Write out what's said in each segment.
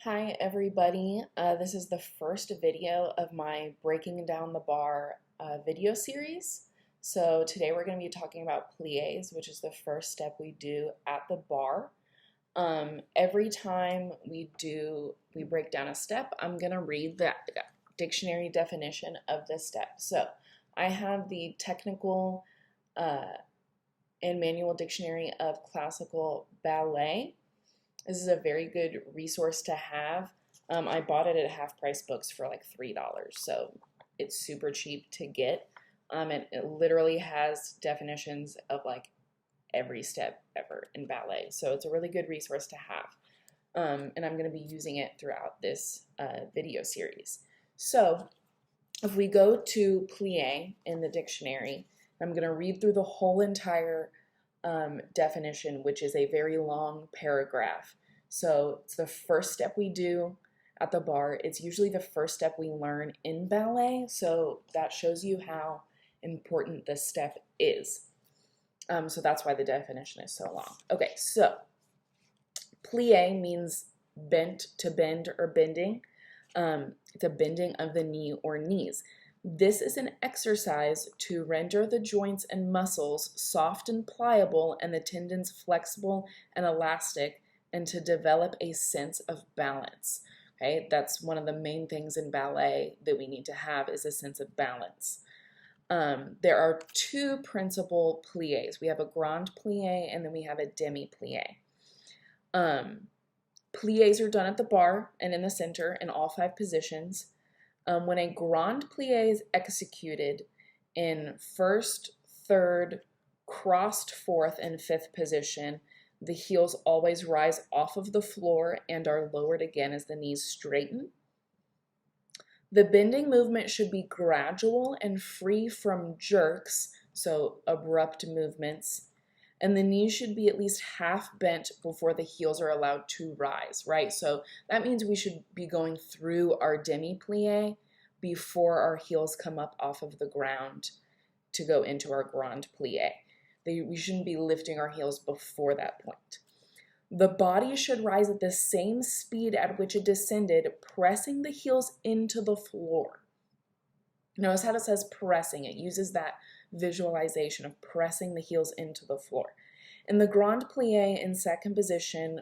Hi everybody, this is the first video of my Breaking Down the Bar video series. So today we're going to be talking about plies, which is the first step we do at the bar. Every time we break down a step, I'm going to read the dictionary definition of this step. So I have the technical and manual dictionary of classical ballet. This is a very good resource to have. I bought it at Half Price Books for like $3, so it's super cheap to get. It literally has definitions of like every step ever in ballet, so it's a really good resource to have. And I'm going to be using it throughout this video series. So if we go to plie in the dictionary, I'm going to read through the whole entire definition, which is a very long paragraph. So it's the first step we do at the bar. It's usually the first step we learn in ballet, so that shows you how important this step is. So that's why the definition is so long. Okay, so plie means bent, to bend or bending. It's a bending of the knee or knees. This is an exercise to render the joints and muscles soft and pliable and the tendons flexible and elastic, and to develop a sense of balance. Okay, that's one of the main things in ballet that we need to have, is a sense of balance. There are two principal plies. We have a Grande Plie and then we have a Demi Plie. Plies are done at the bar and in the center in all 5 positions. When a Grande Plie is executed in first, third, crossed fourth, and fifth position, the heels always rise off of the floor and are lowered again as the knees straighten. The bending movement should be gradual and free from jerks, so abrupt movements, and the knees should be at least half bent before the heels are allowed to rise, right? So that means we should be going through our demi plie before our heels come up off of the ground to go into our Grande Plie. We shouldn't be lifting our heels before that point. The body should rise at the same speed at which it descended, pressing the heels into the floor. Notice how it says pressing. It uses that visualization of pressing the heels into the floor. In the Grande Plie in second position,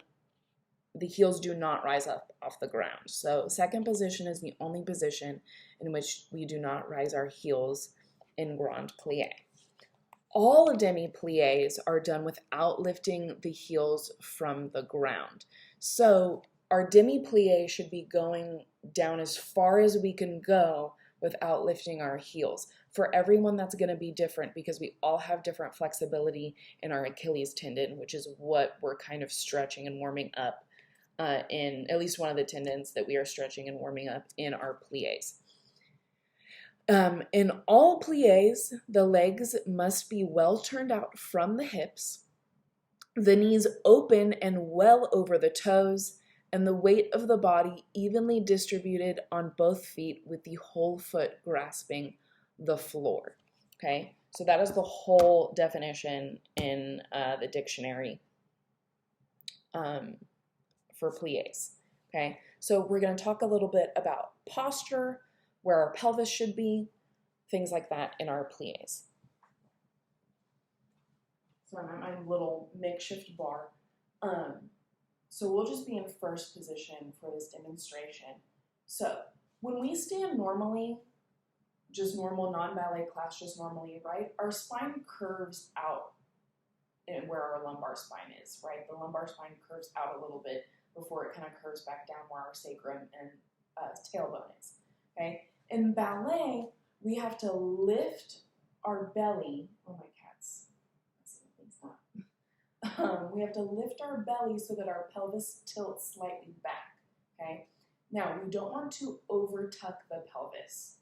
the heels do not rise up off the ground. So second position is the only position in which we do not rise our heels in Grande Plie. All demi plies are done without lifting the heels from the ground. So our demi plie should be going down as far as we can go without lifting our heels. For everyone, that's going to be different because we all have different flexibility in our Achilles tendon, which is what we're kind of stretching and warming up in at least one of the tendons that we are stretching and warming up in our plies. In all plies, the legs must be well turned out from the hips, the knees open and well over the toes, and the weight of the body evenly distributed on both feet with the whole foot grasping the floor. Okay, so that is the whole definition in the dictionary for plies. Okay, so we're going to talk a little bit about posture, where our pelvis should be, things like that in our plies. So I'm at my little makeshift bar. So we'll just be in first position for this demonstration. So when we stand normally, just normal non-ballet class, just normally, right, our spine curves out in where our lumbar spine is, right? The lumbar spine curves out a little bit before it kind of curves back down where our sacrum and tailbone is. Okay, in ballet, we have to lift our belly. Oh, my cats. We have to lift our belly so that our pelvis tilts slightly back. Okay, now we don't want to over tuck the pelvis.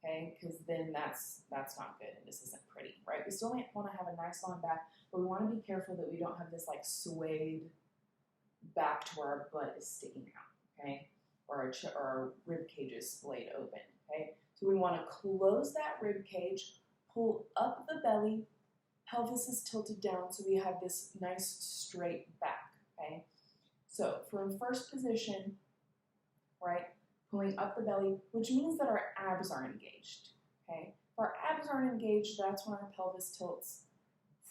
Okay, because then that's not good and this isn't pretty, right? We still want to have a nice long back, but we want to be careful that we don't have this like swayed back to where our butt is sticking out. Okay. Or our rib cage is splayed open, okay? So we want to close that rib cage, pull up the belly, pelvis is tilted down so we have this nice straight back, okay? So from first position, right? Pulling up the belly, which means that our abs are engaged, okay? If our abs aren't engaged, that's when our pelvis tilts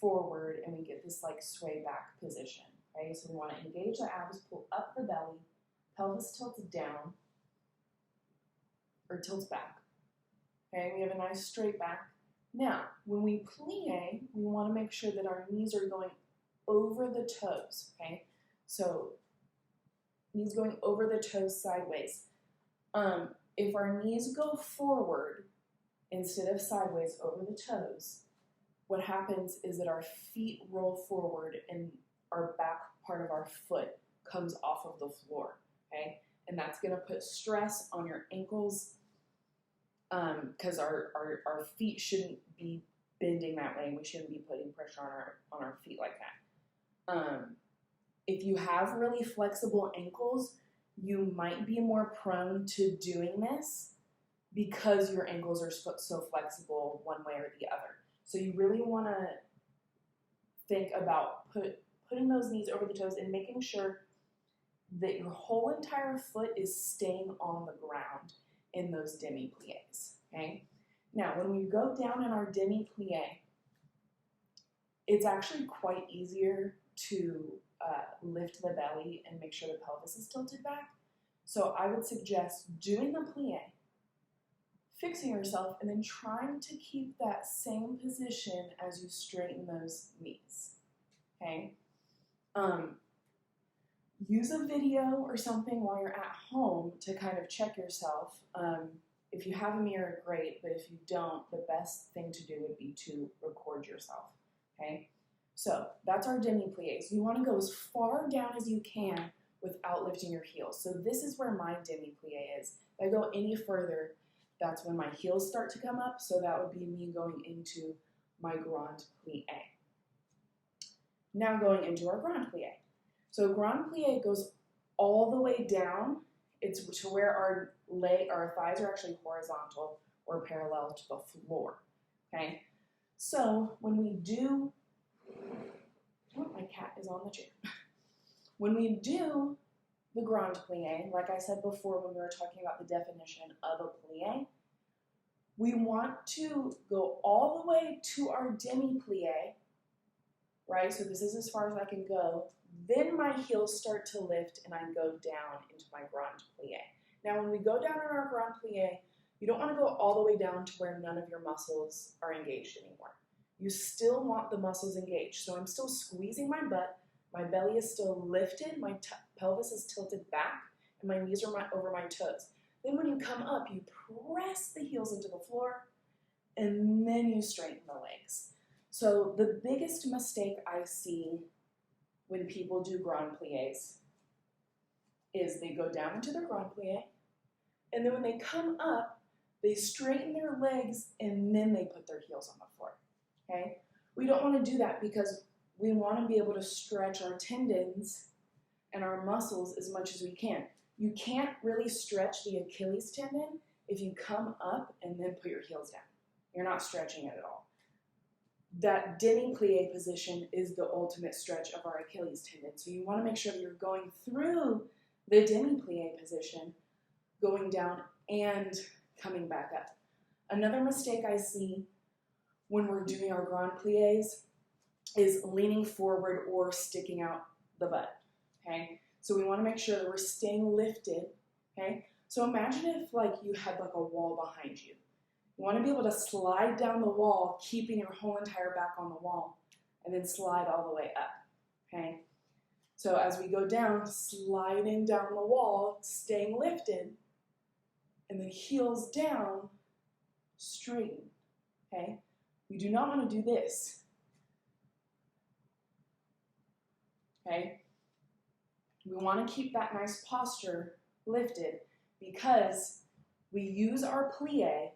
forward and we get this like sway back position, okay? So we want to engage the abs, pull up the belly, pelvis tilts down, or tilts back, okay? We have a nice straight back. Now, when we plie, we want to make sure that our knees are going over the toes, okay? So, knees going over the toes sideways. If our knees go forward instead of sideways over the toes, what happens is that our feet roll forward and our back part of our foot comes off of the floor, okay? And that's going to put stress on your ankles because our feet shouldn't be bending that way, and we shouldn't be putting pressure on our feet like that. If you have really flexible ankles, you might be more prone to doing this because your ankles are so flexible one way or the other. So you really want to think about putting those knees over the toes and making sure that your whole entire foot is staying on the ground in those demi plies, okay? Now, when we go down in our demi plie, it's actually quite easier to lift the belly and make sure the pelvis is tilted back. So I would suggest doing the plie, fixing yourself, and then trying to keep that same position as you straighten those knees, okay? Use a video or something while you're at home to kind of check yourself. If you have a mirror, great, but if you don't, the best thing to do would be to record yourself, okay? So that's our demi plies. You want to go as far down as you can without lifting your heels. So this is where my demi plie is. If I go any further, that's when my heels start to come up, so that would be me going into my Grande Plie. Now going into our Grande Plie. So Grande Plie goes all the way down. It's to where our thighs are actually horizontal or parallel to the floor, okay? So when we do, oh, my cat is on the chair. When we do the Grande Plie, like I said before when we were talking about the definition of a plie, we want to go all the way to our demi plie, right? So this is as far as I can go. Then my heels start to lift and I go down into my Grande Plie. Now when we go down in our Grande Plie, you don't want to go all the way down to where none of your muscles are engaged anymore. You still want the muscles engaged. So I'm still squeezing my butt, my belly is still lifted, my pelvis is tilted back, and my knees are over my toes. Then when you come up, you press the heels into the floor, and then you straighten the legs. So the biggest mistake I see when people do Grande Plies is they go down into their Grande Plie, and then when they come up, they straighten their legs, and then they put their heels on the floor, okay? We don't want to do that because we want to be able to stretch our tendons and our muscles as much as we can. You can't really stretch the Achilles tendon if you come up and then put your heels down. You're not stretching it at all. That demi plie position is the ultimate stretch of our Achilles tendon. So you want to make sure that you're going through the demi plie position, going down and coming back up. Another mistake I see when we're doing our Grande Plies is leaning forward or sticking out the butt, okay? So we want to make sure that we're staying lifted, okay? So imagine if like you had like a wall behind you. You want to be able to slide down the wall, keeping your whole entire back on the wall, and then slide all the way up, okay? So as we go down, sliding down the wall, staying lifted, and then heels down, straighten, okay? We do not want to do this. Okay? We want to keep that nice posture lifted because we use our plie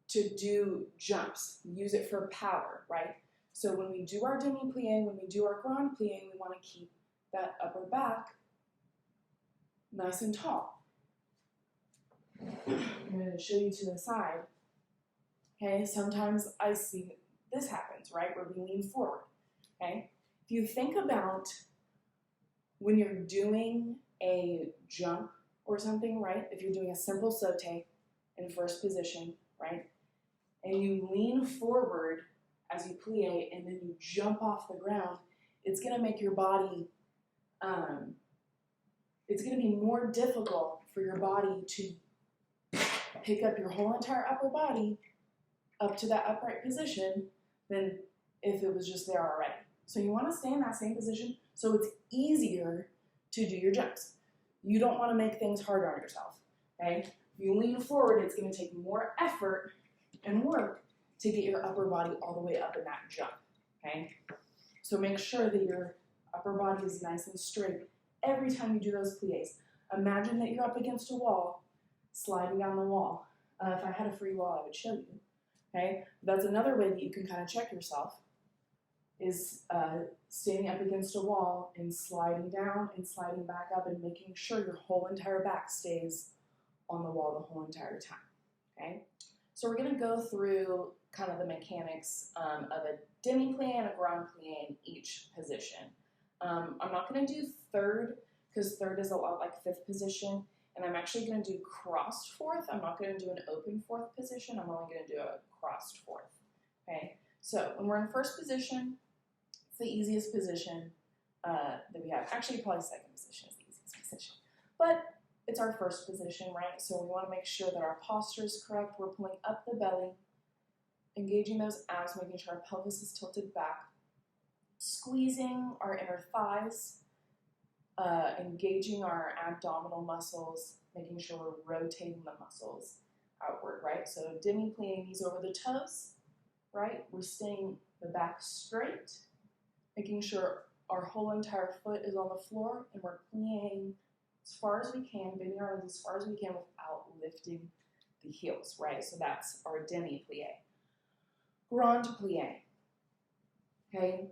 to do jumps. We use it for power, right? So when we do our demi plie, when we do our Grande Plie, we want to keep that upper back nice and tall. I'm going to show you to the side. Okay, sometimes I see this happens, right, where we lean forward, okay? If you think about when you're doing a jump or something, right? If you're doing a simple saute in first position, right? And you lean forward as you plie and then you jump off the ground, it's gonna make your body, it's gonna be more difficult for your body to pick up your whole entire upper body up to that upright position than if it was just there already. So you wanna stay in that same position so it's easier to do your jumps. You don't wanna make things harder on yourself, okay? If you lean forward, it's gonna take more effort and work to get your upper body all the way up in that jump, okay? So make sure that your upper body is nice and straight every time you do those plies. Imagine that you're up against a wall, sliding down the wall. If I had a free wall, I would show you, okay? That's another way that you can kind of check yourself, is standing up against a wall and sliding down and sliding back up and making sure your whole entire back stays on the wall the whole entire time, okay? So we're gonna go through kind of the mechanics of a Demi Plie and a Grande Plie in each position. I'm not gonna do third, because third is a lot like fifth position, and I'm actually gonna do crossed fourth. I'm not gonna do an open fourth position, I'm only gonna do a crossed fourth, okay? So when we're in first position, it's the easiest position that we have. Actually, probably second position is the easiest position, but it's our first position, right? So we want to make sure that our posture is correct. We're pulling up the belly, engaging those abs, making sure our pelvis is tilted back, squeezing our inner thighs, engaging our abdominal muscles, making sure we're rotating the muscles outward, right? So Demi Plie, knees over the toes, right? We're staying the back straight, making sure our whole entire foot is on the floor, and we're plieing as far as we can, bending our arms as far as we can without lifting the heels, right? So that's our Demi Plie. Grande Plie, okay?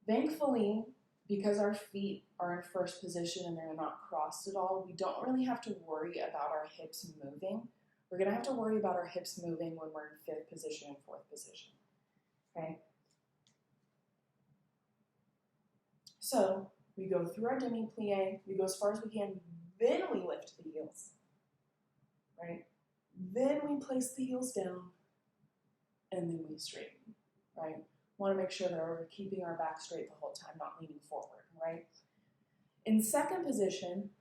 Thankfully, because our feet are in first position and they're not crossed at all, we don't really have to worry about our hips moving. We're gonna have to worry about our hips moving when we're in fifth position and fourth position, okay? So we go through our Demi Plie, we go as far as we can, then we lift the heels, right? Then we place the heels down, and then we straighten, right? Want to make sure that we're keeping our back straight the whole time, not leaning forward, right? In second position,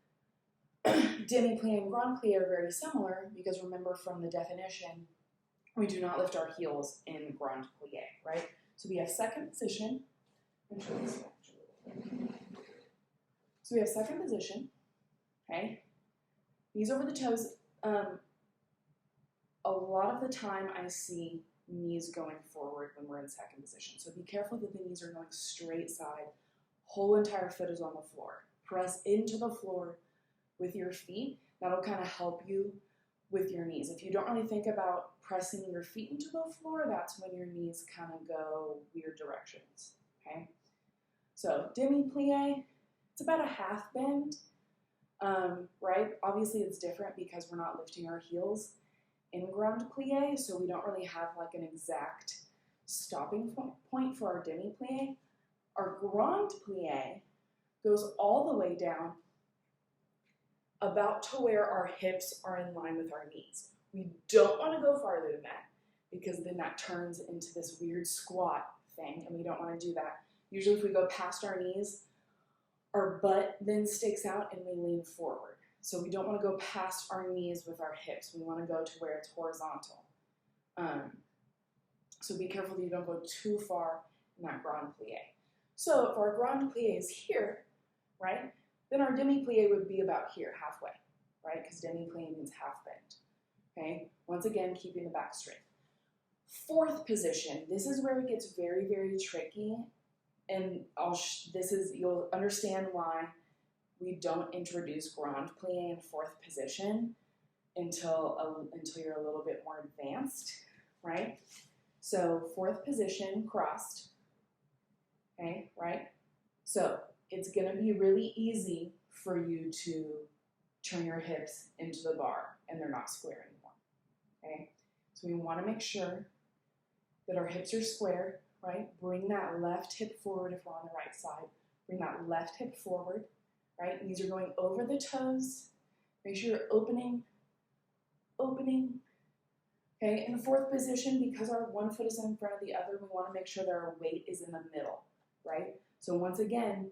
Demi Plie and Grande Plie are very similar because remember from the definition, we do not lift our heels in Grande Plie, right? So we have second position. So we have second position, okay? Knees over the toes. A lot of the time I see knees going forward when we're in second position. So be careful that the knees are going straight side. Whole entire foot is on the floor. Press into the floor with your feet. That'll kind of help you with your knees. If you don't really think about pressing your feet into the floor, that's when your knees kind of go weird directions, okay? So Demi Plie, it's about a half bend, right? Obviously it's different because we're not lifting our heels in Grande Plie, so we don't really have like an exact stopping point for our Demi Plie. Our Grande Plie goes all the way down about to where our hips are in line with our knees. We don't want to go farther than that because then that turns into this weird squat thing, and we don't want to do that. Usually if we go past our knees, our butt then sticks out and we lean forward. So we don't want to go past our knees with our hips. We want to go to where it's horizontal. So be careful that you don't go too far in that Grande Plie. So if our Grande Plie is here, right, then our Demi Plie would be about here, halfway, right? Because Demi Plie means half bend, okay? Once again, keeping the back straight. Fourth position, this is where it gets very, very tricky, and you'll understand why we don't introduce Grande Plie in fourth position until you're a little bit more advanced, right? So fourth position, crossed, okay, right? So it's gonna be really easy for you to turn your hips into the bar and they're not square anymore, okay? So we wanna make sure that our hips are square, right? Bring that left hip forward if we're on the right side. Bring that left hip forward, right? Knees are going over the toes. Make sure you're opening. Okay, in the fourth position, because our one foot is in front of the other, we want to make sure that our weight is in the middle, right? So once again,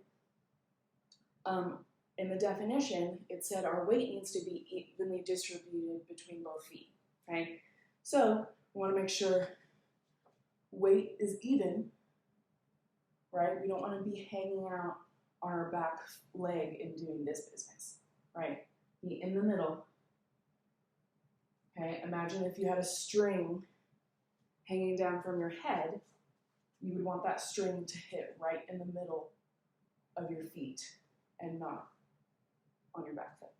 in the definition, it said our weight needs to be evenly distributed between both feet, okay? So we want to make sure weight is even, right? We don't want to be hanging out on our back leg and doing this business, right? Be in the middle. Okay, imagine if you had a string hanging down from your head, you would want that string to hit right in the middle of your feet and not on your back foot.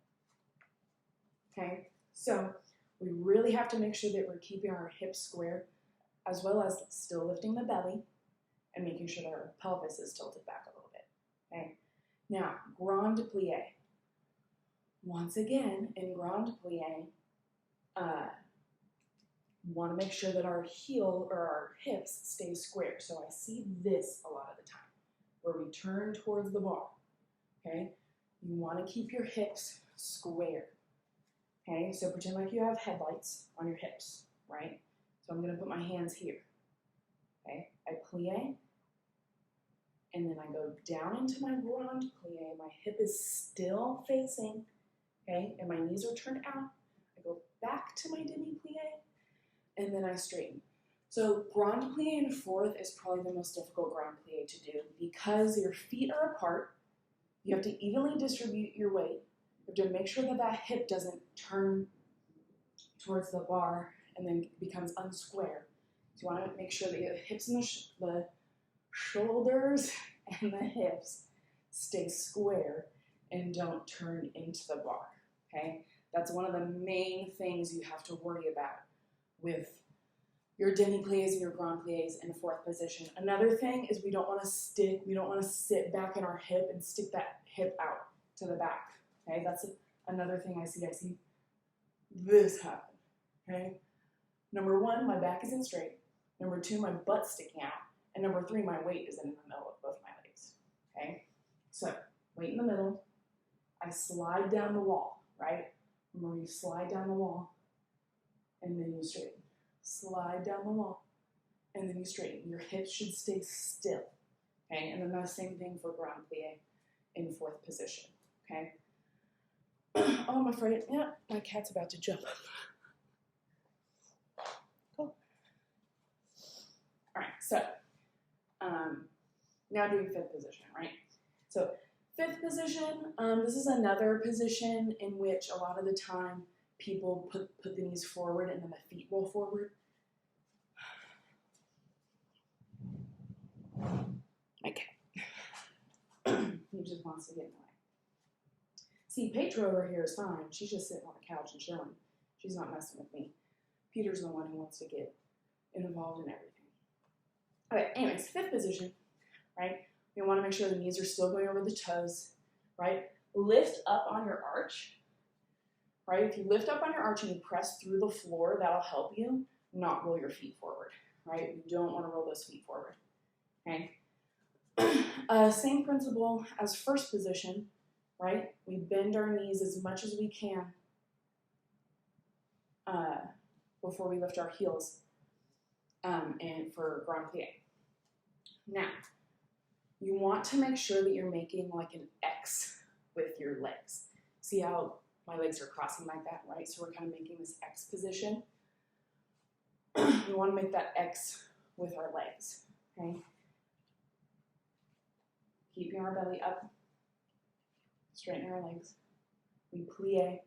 Okay, so we really have to make sure that we're keeping our hips square as well as still lifting the belly and making sure that our pelvis is tilted back a little bit. Okay, now Grande Plie. Once again, in Grande Plie, want to make sure that our heel or our hips stay square. So I see this a lot of the time, where we turn towards the bar, okay? You want to keep your hips square, okay? So pretend like you have headlights on your hips, right? So I'm going to put my hands here, okay? I plie, and then I go down into my Grande Plie. My hip is still facing, okay? And my knees are turned out. I go back to my Demi Plie, and then I straighten. So Grande Plie in fourth is probably the most difficult Grande Plie to do because your feet are apart. You have to evenly distribute your weight. You have to make sure that that hip doesn't turn towards the bar and then becomes unsquare. So you want to make sure that the hips and the shoulders and the hips stay square and don't turn into the bar, okay? That's one of the main things you have to worry about with your Demi Plies and your Grande Plies in the fourth position. Another thing is we don't want to sit back in our hip and stick that hip out to the back, okay? That's another thing I see. I see this happen, okay? Number one, my back isn't straight. Number two, my butt's sticking out. And number three, my weight is in the middle of both my legs, okay? So, weight in the middle. I slide down the wall, right? Remember, you slide down the wall, and then you straighten. Slide down the wall, and then you straighten. Your hips should stay still, okay? And then the same thing for Grande Plie in fourth position, okay? Oh, I'm afraid, yeah, my cat's about to jump. Cool. All right, so now doing fifth position, right? So fifth position, this is another position in which a lot of the time people put the knees forward and then the feet roll forward. My cat. He just wants to get in the way. See, Petra over here is fine. She's just sitting on the couch and chilling. She's not messing with me. Peter's the one who wants to get involved in everything. Okay, anyways, fifth position, right? You want to make sure the knees are still going over the toes, right? Lift up on your arch, right? If you lift up on your arch and you press through the floor, that'll help you not roll your feet forward, right? You don't want to roll those feet forward, okay? Same principle as first position, right? We bend our knees as much as we can before we lift our heels and for Grande Plie. Now, you want to make sure that you're making like an X with your legs. See how my legs are crossing like that, right? So we're kind of making this X position. We want to make that X with our legs, okay? Keeping our belly up, straightening our legs. We plie.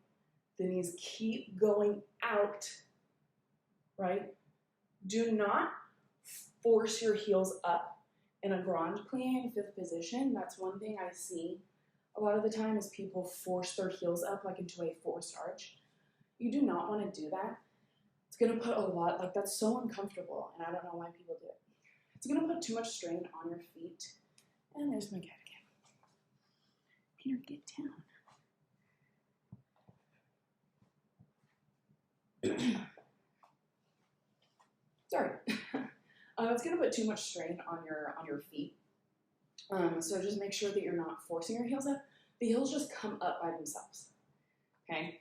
The knees keep going out, right? Do not force your heels up in a Grande Plie in fifth position. That's one thing I see a lot of the time is people force their heels up like into a forced arch. You do not want to do that. It's going to put a lot, like that's so uncomfortable, and I don't know why people do it. It's going to put too much strain on your feet. And there's my cat again. Peter, get down. Sorry. It's going to put too much strain on your feet. So just make sure that you're not forcing your heels up. the heels just come up by themselves, okay?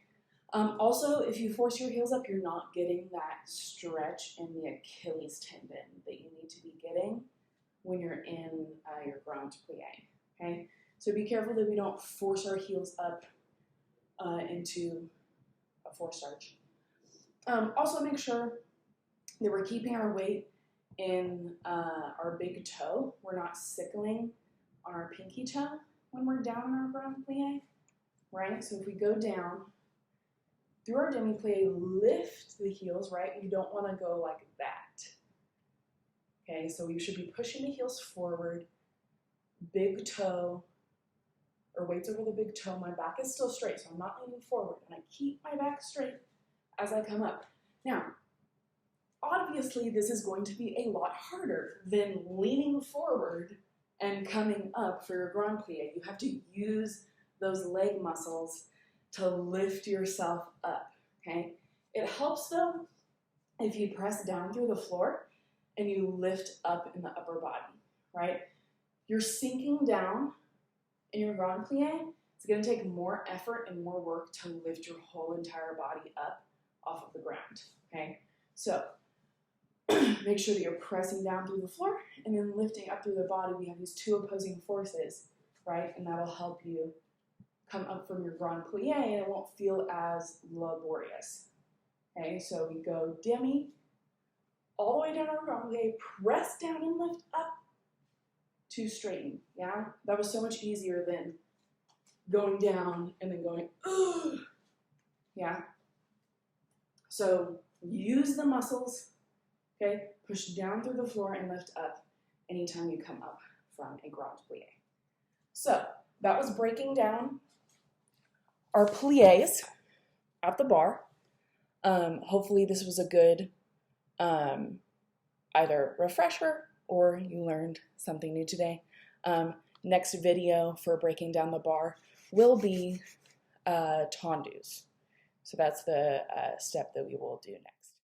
Also, if you force your heels up, you're not getting that stretch in the Achilles tendon that you need to be getting when you're in your Grande Plie, okay? So be careful that we don't force our heels up into a forced arch. Also make sure that we're keeping our weight in our big toe. We're not sickling on our pinky toe when we're down in our Grande Plie, right? So if we go down through our Demi Plie, lift the heels, right? You don't want to go like that. Okay, so you should be pushing the heels forward, big toe, or weights over the big toe. My back is still straight, so I'm not leaning forward, and I keep my back straight as I come up. Now, obviously, this is going to be a lot harder than leaning forward and coming up for your Grande Plie. You have to use those leg muscles to lift yourself up, okay? It helps, though, if you press down through the floor and you lift up in the upper body, right? You're sinking down in your Grande Plie. It's going to take more effort and more work to lift your whole entire body up off of the ground, okay? So make sure that you're pressing down through the floor and then lifting up through the body. We have these two opposing forces, right? And that'll help you come up from your Grande Plie and it won't feel as laborious, okay? So we go demi, all the way down our Grande Plie, press down and lift up to straighten, yeah? That was so much easier than going down and then going, ugh, yeah? So use the muscles, okay? Push down through the floor and lift up anytime you come up from a Grande Plie. So that was breaking down our plies at the bar. Hopefully this was a good either refresher or you learned something new today. Next video for breaking down the bar will be tendus. So that's the step that we will do next.